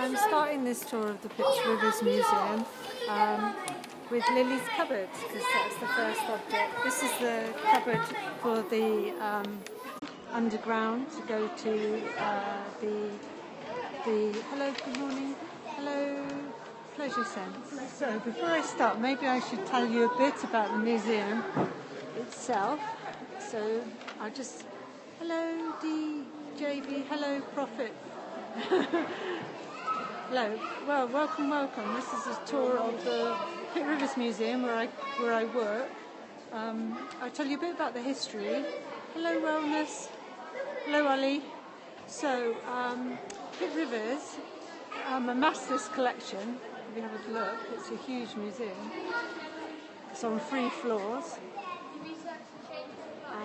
I'm starting this tour of the Pitt Rivers Museum with Lily's cupboard, because that's the first object. This is the cupboard for the underground to go to the hello, good morning, hello, pleasure sense. So before I start, maybe I should tell you a bit about the museum itself. So I'll just, hello DJB, hello Prophet. Hello. Well, welcome. This is a tour of the Pitt Rivers Museum where I work. I'll tell you a bit about the history. Hello, Wellness. Hello, Ali. So, Pitt Rivers amassed this collection. If you have a look, it's a huge museum. It's on 3 floors.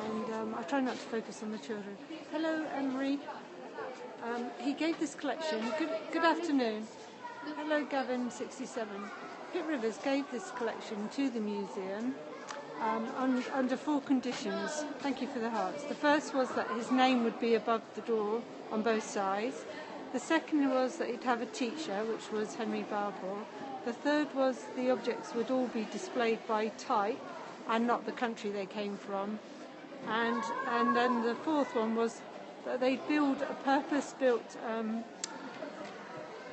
And I try not to focus on the children. Hello, Emery. He gave this collection. Good afternoon. Hello, Gavin 67. Pitt Rivers gave this collection to the museum under 4 conditions. Thank you for the hearts. The first was that his name would be above the door on both sides. The second was that he'd have a teacher, which was Henry Balfour. The third was the objects would all be displayed by type and not the country they came from. And then the fourth one was that they'd build a purpose-built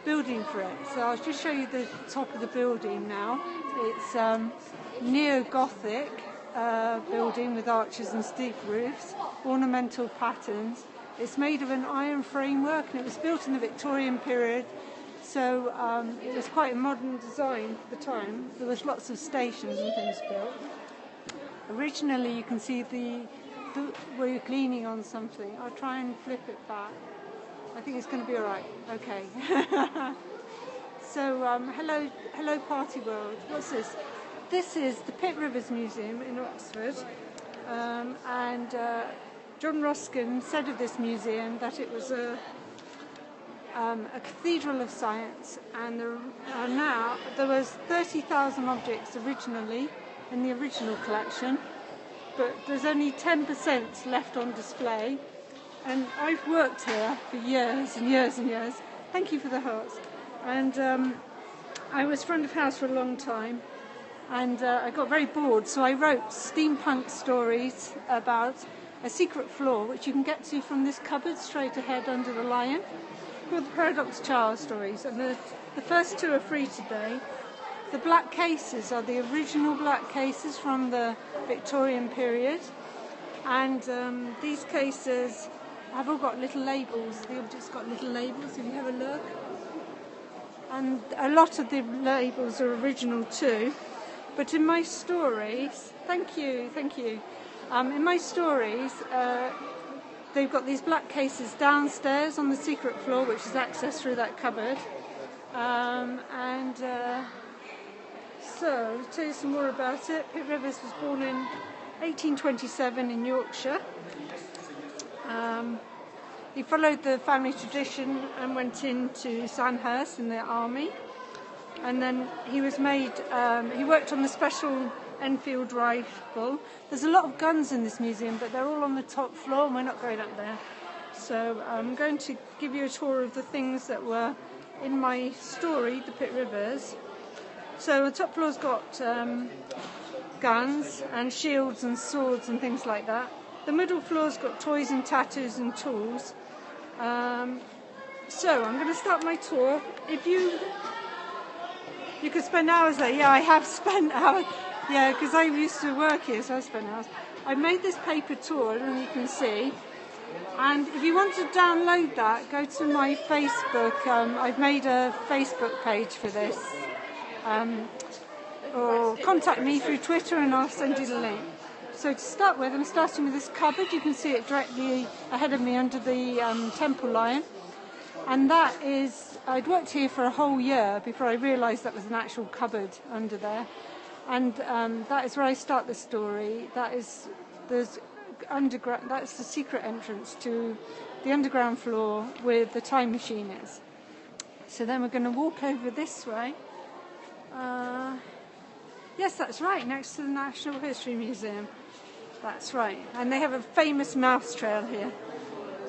building for it. So I'll just show you the top of the building now. It's neo-Gothic building with arches and steep roofs, ornamental patterns. It's made of an iron framework and it was built in the Victorian period, so it was quite a modern design for the time. There was lots of stations and things built. Originally you can see where you're leaning on something. I'll try and flip it back. I think it's going to be alright. Okay. So, hello party world. What's this? This is the Pitt Rivers Museum in Oxford. And John Ruskin said of this museum that it was a cathedral of science, and now there was 30,000 objects originally in the original collection, but there's only 10% left on display. And I've worked here for years and years and years. Thank you for the hearts. And I was front of house for a long time, and I got very bored, so I wrote steampunk stories about a secret floor, which you can get to from this cupboard straight ahead under the lion, called the Paradox Child Stories. And the first 2 are free today. The black cases are the original black cases from the Victorian period, and these cases have all got little labels. The object's got little labels, if you have a look. And a lot of the labels are original too. But in my stories, thank you. In my stories, they've got these black cases downstairs on the secret floor, which is accessed through that cupboard. So, to tell you some more about it, Pitt Rivers was born in 1827 in Yorkshire. He followed the family tradition and went into Sandhurst in the army. And then he was made, he worked on the special Enfield rifle. There's a lot of guns in this museum, but they're all on the top floor and we're not going up there. So I'm going to give you a tour of the things that were in my story, the Pitt Rivers. So the top floor's got guns and shields and swords and things like that. The middle floor's got toys and tattoos and tools. So I'm going to start my tour. If you could spend hours there. Yeah, I have spent hours. Yeah, because I used to work here, so I spent hours. I made this paper tour, and you can see. And if you want to download that, go to my Facebook. I've made a Facebook page for this. Or contact me through Twitter and I'll send you the link. So to start with, I'm starting with this cupboard. You can see it directly ahead of me under the temple lion. And that is, I'd worked here for a whole year before I realised that was an actual cupboard under there. And that is where I start the story. That's the secret entrance to the underground floor where the time machine is. So then we're going to walk over this way. Yes, that's right, next to the National History Museum. That's right. And they have a famous mouse trail here.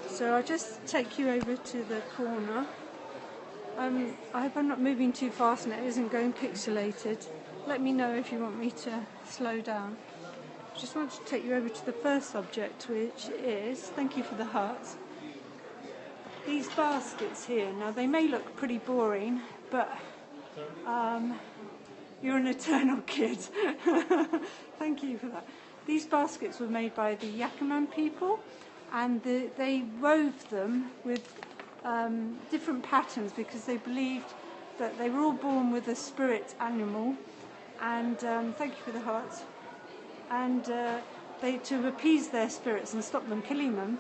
So I'll just take you over to the corner. I hope I'm not moving too fast and it isn't going pixelated. Let me know if you want me to slow down. Just want to take you over to the first object, which is, thank you for the hearts, these baskets here. Now they may look pretty boring, but you're an eternal kid. Thank you for that. These baskets were made by the Yakima people, and they wove them with different patterns because they believed that they were all born with a spirit animal. And thank you for the hearts. And to appease their spirits and stop them killing them,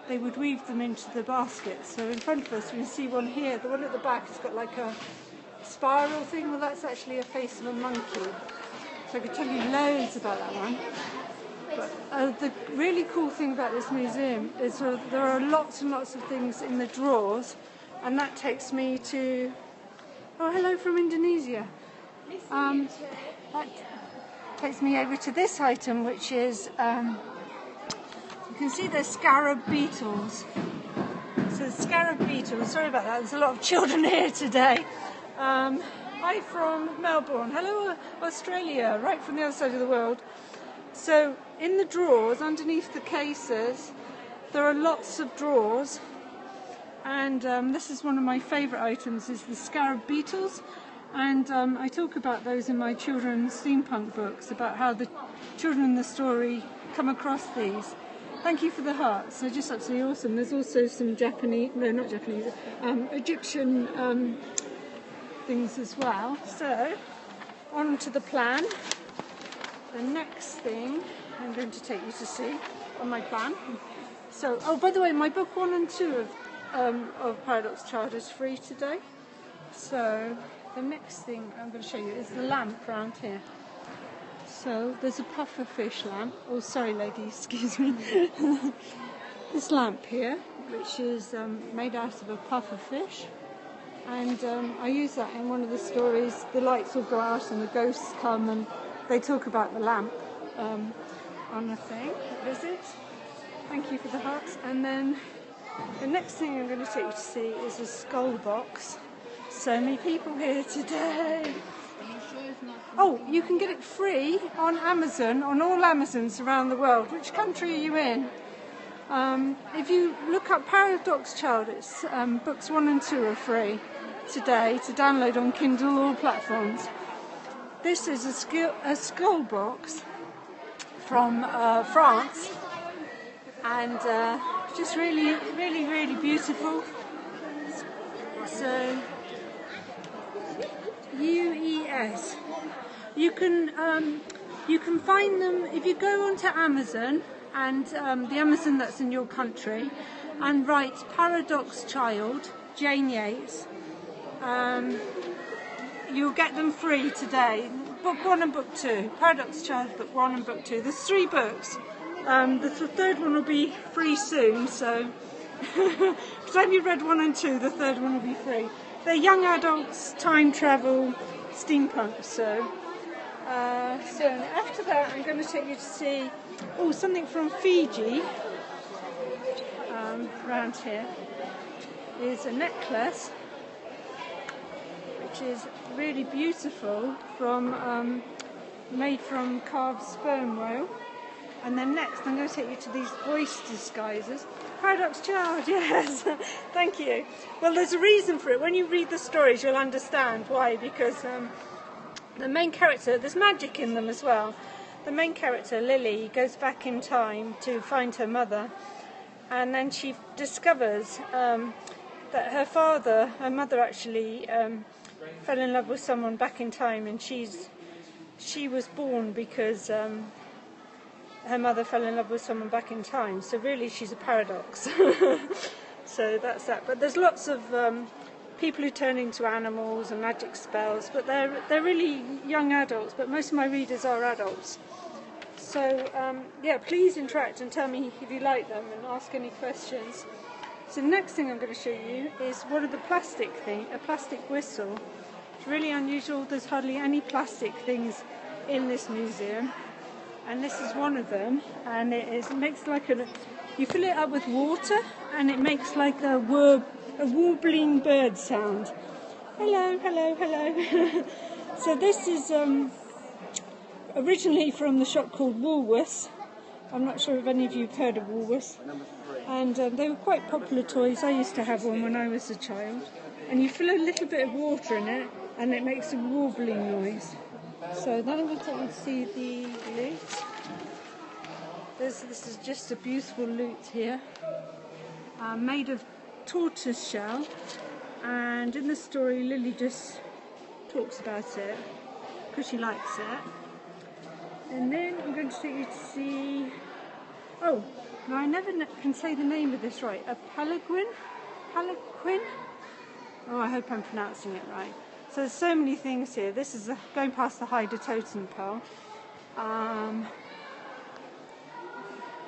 they would weave them into the basket. So in front of us we can see one here. The one at the back has got like a spiral thing. Well, that's actually a face of a monkey. So I could tell you loads about that one. But the really cool thing about this museum is there are lots and lots of things in the drawers, and that takes me to, oh, hello from Indonesia. That takes me over to this item, which is, you can see the scarab beetles. So scarab beetles, sorry about that, there's a lot of children here today. Hi from Melbourne, hello Australia, right from the other side of the world. So in the drawers, underneath the cases, there are lots of drawers, and this is one of my favourite items, is the scarab beetles. And I talk about those in my children's steampunk books, about how the children in the story come across these. Thank you for the hearts, they're just absolutely awesome. There's also some Japanese, no not Japanese, Egyptian things as well. So, on to the plan. The next thing I'm going to take you to see on my plan. So, oh, by the way, my book 1 and 2 of Paradox Child is free today. So, the next thing I'm going to show you is the lamp around here. So there's a pufferfish lamp. Oh, sorry, lady, excuse me. This lamp here, which is made out of a pufferfish, and I use that in one of the stories. The lights will go out and the ghosts come and they talk about the lamp on a thing, a visit. Thank you for the hearts. And then the next thing I'm going to take you to see is a skull box. So many people here today. Oh, you can get it free on Amazon, on all Amazons around the world. Which country are you in? If you look up Paradox Child, it's books 1 and 2 are free today to download on Kindle, all platforms. This is a skull box from France, and just really, really, really beautiful. So UES. You can find them if you go onto Amazon, and the Amazon that's in your country, and write Paradox Child, Jane Yates. You'll get them free today. Book 1 and book 2. Paradox Child, book 1 and book 2. There's 3 books. The third one will be free soon, so by the time you've read 1 and 2, the third one will be free. They're young adults, time travel, steampunk. So after that, I'm going to take you to see something from Fiji. Around here is a necklace, which is really beautiful, from made from carved sperm whale. And then next, I'm going to take you to these voice disguises. Paradox Child, yes, thank you. Well, there's a reason for it. When you read the stories, you'll understand why, because the main character, there's magic in them as well. The main character, Lily, goes back in time to find her mother, and then she discovers that her mother actually fell in love with someone back in time, and she was born because her mother fell in love with someone back in time, so really she's a paradox. So that's that. But there's lots of people who turn into animals and magic spells, but they're really young adults, but most of my readers are adults. So yeah, please interact and tell me if you like them and ask any questions. So the next thing I'm going to show you is one of the plastic thing, a plastic whistle. It's really unusual. There's hardly any plastic things in this museum. And this is one of them, and it makes like you fill it up with water, and it makes like a warbling bird sound. Hello, hello, hello. So this is originally from the shop called Woolworths. I'm not sure if any of you have heard of Woolworths. And they were quite popular toys. I used to have one when I was a child. And you fill a little bit of water in it and it makes a warbling noise. So then I'm going to take you to see the lute. This is just a beautiful lute here, made of tortoise shell. And in the story, Lily just talks about it because she likes it. And then I'm going to take you to see, oh, now I never can say the name of this right, a palanquin? Oh, I hope I'm pronouncing it right. So there's so many things here. This is going past the Hyder Totem Pole.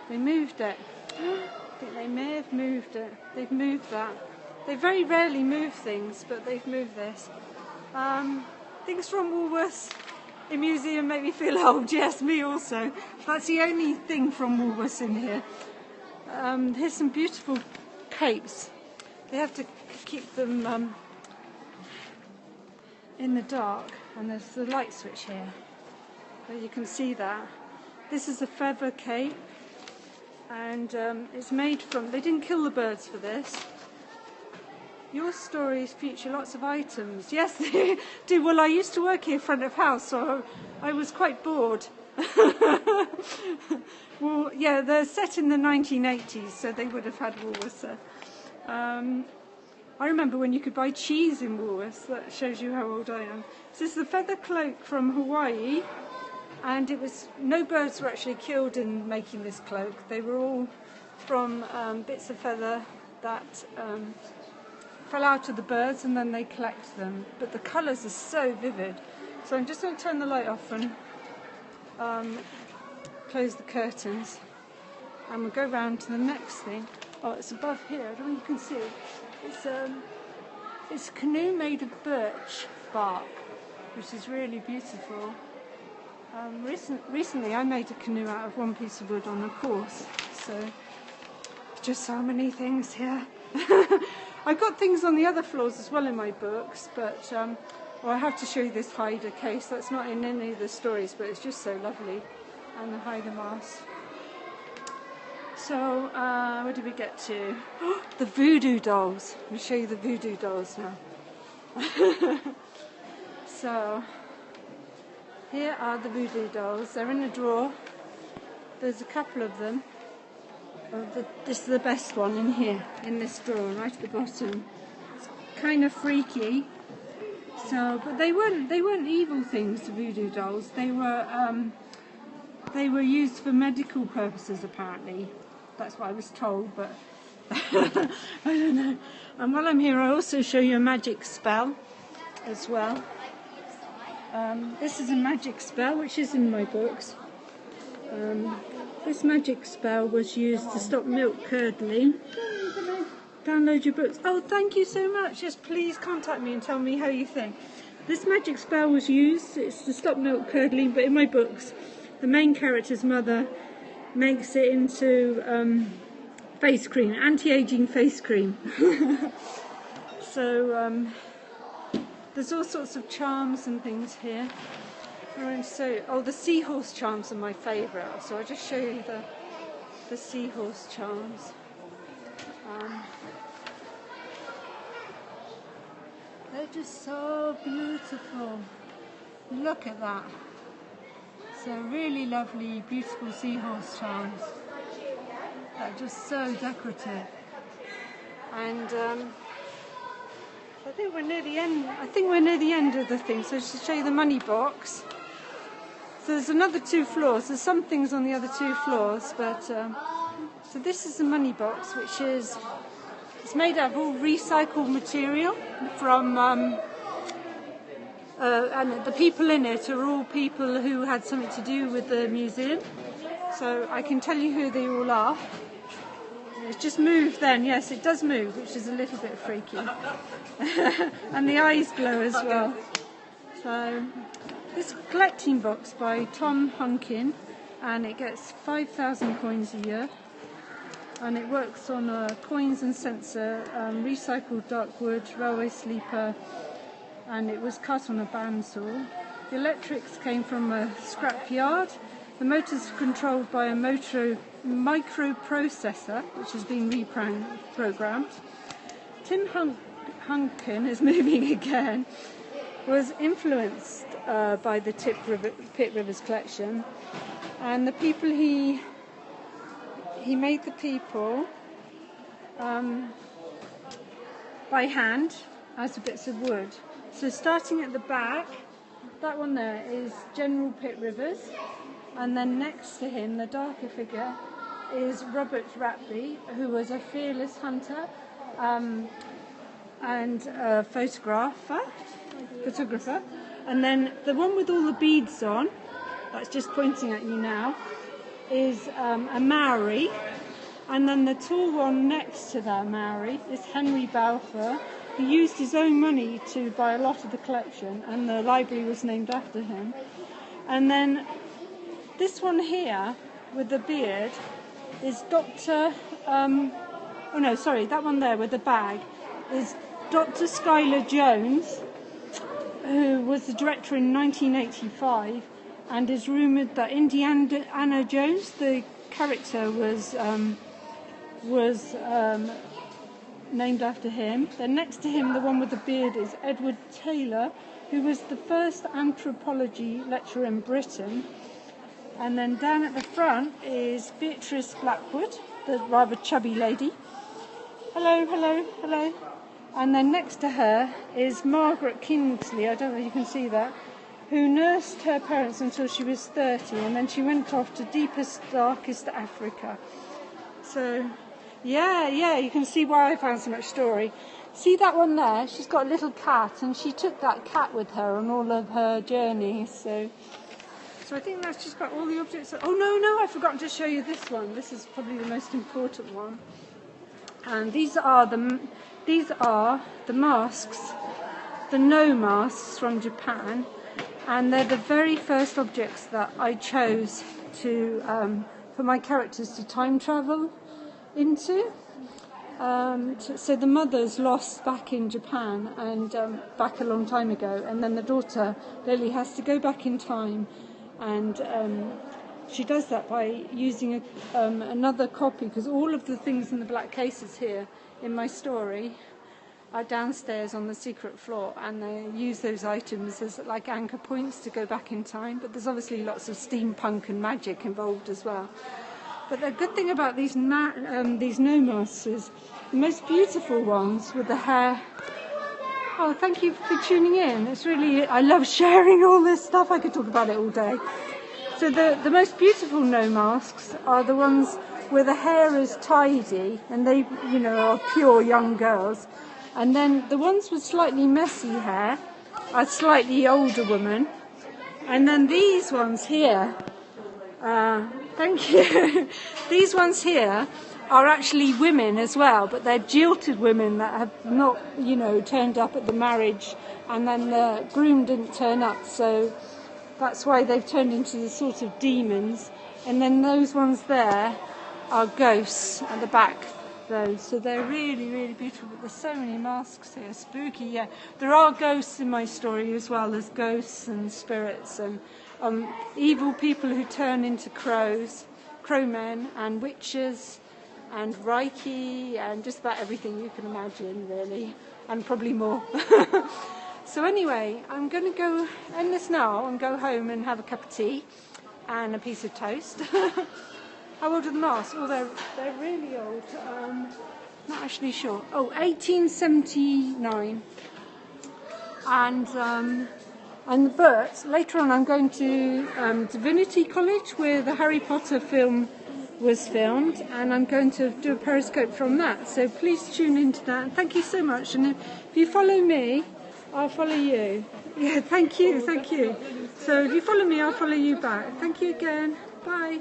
They moved it. I think they may have moved it. They've moved that. They very rarely move things, but they've moved this. Things from Woolworths in museum make me feel old. Yes, me also. That's the only thing from Woolworths in here. Here's some beautiful capes. They have to keep them in the dark, and there's the light switch here. So you can see that. This is a feather cape, and it's made from, they didn't kill the birds for this. Your stories feature lots of items. Yes, they do. Well, I used to work here front of house, so I was quite bored. Well, yeah, they're set in the 1980s, so they would have had Woolworths there. I remember when you could buy cheese in Woolworths. That shows you how old I am. This is the feather cloak from Hawaii, and it was, no birds were actually killed in making this cloak. They were all from bits of feather that fell out of the birds, and then they collect them. But the colours are so vivid. So I'm just going to turn the light off and close the curtains, and we'll go round to the next thing. Oh, it's above here. I don't know if you can see it. It's a canoe made of birch bark, which is really beautiful. Recently I made a canoe out of one piece of wood on a course. So just so many things here. I've got things on the other floors as well in my books, but well, I have to show you this Hyder case. That's not in any of the stories, but it's just so lovely. And the Hyder mask. So, where did we get to? The voodoo dolls. Let me show you the voodoo dolls now. So, here are the voodoo dolls. They're in a drawer. There's a couple of them. This is the best one in here, in this drawer, right at the bottom. It's kind of freaky. So, but they weren't evil things, the voodoo dolls. They were used for medical purposes, apparently. That's what I was told, but I don't know. And while I'm here, I'll also show you a magic spell as well. This is a magic spell, which is in my books. This magic spell was used to stop milk curdling. Download your books. Oh, thank you so much. Just please contact me and tell me how you think. This magic spell was used, it's to stop milk curdling, but in my books, the main character's mother makes it into face cream, anti-aging face cream. So there's all sorts of charms and things here. The seahorse charms are my favourite, so I'll just show you the seahorse charms. They're just so beautiful. Look at that. So really lovely, beautiful seahorse charms. They're just so decorative. And I think we're near the end. Of the thing. So just to show you the money box. So there's another 2 floors. There's some things on the other 2 floors, but so this is the money box, which is it's made out of all recycled material from. And the people in it are all people who had something to do with the museum. So I can tell you who they all are. It's just moved then. Yes, it does move, which is a little bit freaky. And the eyes glow as well. So this collecting box by Tom Hunkin, and it gets 5,000 coins a year. and it works on coins and sensor, recycled dark wood, railway sleeper, and it was cut on a bandsaw. The electrics came from a scrap yard. The motor's controlled by a microprocessor, which has been reprogrammed. Tim Hunkin is moving again. Was influenced by the Pitt Rivers collection, and the people he made the people by hand out of bits of wood. So starting at the back, that one there is General Pitt Rivers, and then next to him, the darker figure, is Robert Ratby, who was a fearless hunter and a photographer. And then the one with all the beads on, that's just pointing at you now, is a Maori. And then the tall one next to that Maori is Henry Balfour. He used his own money to buy a lot of the collection, and the library was named after him. And then this one here with the beard is Dr. That one there with the bag is Dr. Schuyler Jones, who was the director in 1985, and is rumoured that Indiana Jones, the character, was named after him. Then next to him, the one with the beard, is Edward Taylor, who was the first anthropology lecturer in Britain. And then down at the front is Beatrice Blackwood, the rather chubby lady. Hello, hello, hello. And then next to her is Margaret Kingsley, I don't know if you can see that, who nursed her parents until she was 30, and then she went off to deepest, darkest Africa. So, yeah, you can see why I found so much story. See that one there? She's got a little cat, and she took that cat with her on all of her journeys. So I think that's just got all the objects. Oh no, I've forgotten to show you this one. This is probably the most important one. And these are the masks, the no masks from Japan, and they're the very first objects that I chose to for my characters to time travel into. So the mother's lost back in Japan and back a long time ago, and then the daughter Lily has to go back in time, and she does that by using another copy, because all of the things in the black cases here in my story are downstairs on the secret floor, and they use those items as like anchor points to go back in time. But there's obviously lots of steampunk and magic involved as well. But the good thing about these no masks is the most beautiful ones with the hair. Oh, thank you for tuning in. It's really, I love sharing all this stuff. I could talk about it all day. So the most beautiful no masks are the ones where the hair is tidy and they, are pure young girls. And then the ones with slightly messy hair are slightly older women. And then these ones here, thank you. These ones here are actually women as well, but they're jilted women that have not, turned up at the marriage, and then the groom didn't turn up, so that's why they've turned into the sort of demons. And then those ones there are ghosts at the back, those. So they're really, really beautiful. But there's so many masks here, spooky. Yeah, there are ghosts in my story as well. There's ghosts and spirits and evil people who turn into crowmen and witches and Reiki and just about everything you can imagine, really, and probably more. So anyway, I'm going to go end this now and go home and have a cup of tea and a piece of toast. How old are the masks? Oh, they're really old. Not actually sure. Oh, 1879. But later on I'm going to Divinity College, where the Harry Potter film was filmed, and I'm going to do a periscope from that. So please tune into that. Thank you so much. And if you follow me, I'll follow you. Yeah, thank you. So if you follow me, I'll follow you back. Thank you again. Bye.